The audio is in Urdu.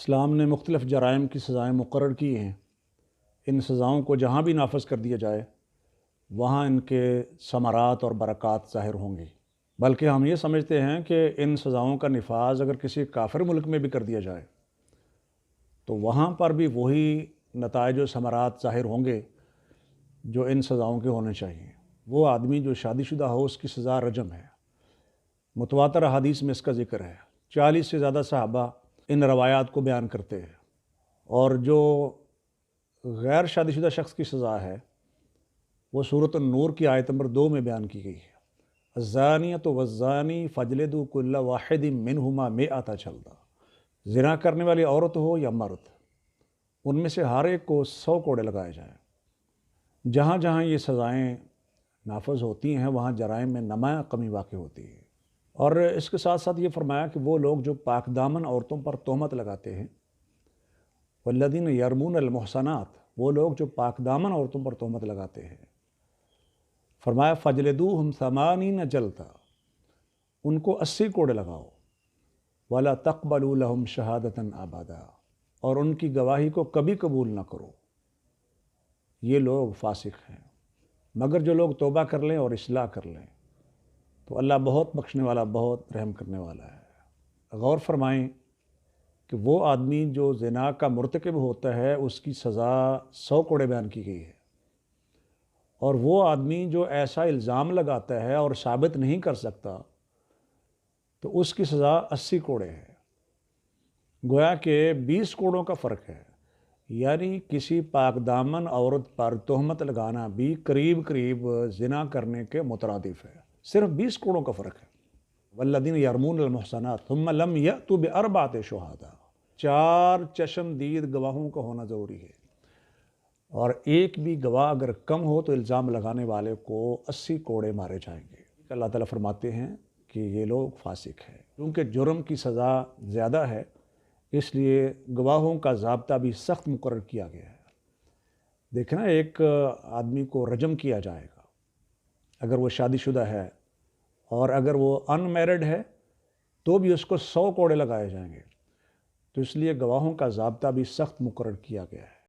اسلام نے مختلف جرائم کی سزائیں مقرر کی ہیں۔ ان سزاؤں کو جہاں بھی نافذ کر دیا جائے وہاں ان کے ثمرات اور برکات ظاہر ہوں گی، بلکہ ہم یہ سمجھتے ہیں کہ ان سزاؤں کا نفاذ اگر کسی کافر ملک میں بھی کر دیا جائے تو وہاں پر بھی وہی نتائج و ثمرات ظاہر ہوں گے جو ان سزاؤں کے ہونے چاہیے۔ وہ آدمی جو شادی شدہ ہو اس کی سزا رجم ہے۔ متواتر احادیث میں اس کا ذکر ہے۔ 40 سے زیادہ صحابہ ان روایات کو بیان کرتے ہیں۔ اور جو غیر شادی شدہ شخص کی سزا ہے وہ سورۃ النور کی آیت نمبر 2 میں بیان کی گئی ہے۔ الزانیۃ والزانی فاجلدوا کل واحد منہما 100 جلدہ۔ زنا کرنے والی عورت ہو یا مرد، ان میں سے ہر ایک کو 100 کوڑے لگائے جائیں۔ جہاں جہاں یہ سزائیں نافذ ہوتی ہیں وہاں جرائم میں نمایاں کمی واقع ہوتی ہے۔ اور اس کے ساتھ ساتھ یہ فرمایا کہ وہ لوگ جو پاک دامن عورتوں پر تہمت لگاتے ہیں، والذین یرمون المحصنات، وہ لوگ جو پاک دامن عورتوں پر تہمت لگاتے ہیں، فرمایا فجلدوہم 80 جلدہ، ان کو 80 کوڑے لگاؤ، ولا تقبلوا لہم شہادۃ ابدا، اور ان کی گواہی کو کبھی قبول نہ کرو۔ یہ لوگ فاسق ہیں، مگر جو لوگ توبہ کر لیں اور اصلاح کر لیں تو اللہ بہت بخشنے والا، بہت رحم کرنے والا ہے۔ غور فرمائیں کہ وہ آدمی جو زنا کا مرتکب ہوتا ہے اس کی سزا 100 کوڑے بیان کی گئی ہے، اور وہ آدمی جو ایسا الزام لگاتا ہے اور ثابت نہیں کر سکتا تو اس کی سزا 80 کوڑے ہے۔ گویا کہ 20 کوڑوں کا فرق ہے، یعنی کسی پاک دامن عورت پر تہمت لگانا بھی قریب قریب زنا کرنے کے مترادف ہے، صرف 20 کوڑوں کا فرق ہے۔ والذین یرمون المحصنات ثم لم یأتوا بأربعۃ شہداء، 4 چشمدید گواہوں کا ہونا ضروری ہے، اور ایک بھی گواہ اگر کم ہو تو الزام لگانے والے کو 80 کوڑے مارے جائیں گے۔ اللہ تعالیٰ فرماتے ہیں کہ یہ لوگ فاسق ہیں۔ کیونکہ جرم کی سزا زیادہ ہے اس لیے گواہوں کا ضابطہ بھی سخت مقرر کیا گیا ہے۔ دیکھنا، ایک آدمی کو رجم کیا جائے گا اگر وہ شادی شدہ ہے، اور اگر وہ ان میرڈ ہے تو بھی اس کو 100 کوڑے لگائے جائیں گے۔ تو اس لیے گواہوں کا ضابطہ بھی سخت مقرر کیا گیا ہے۔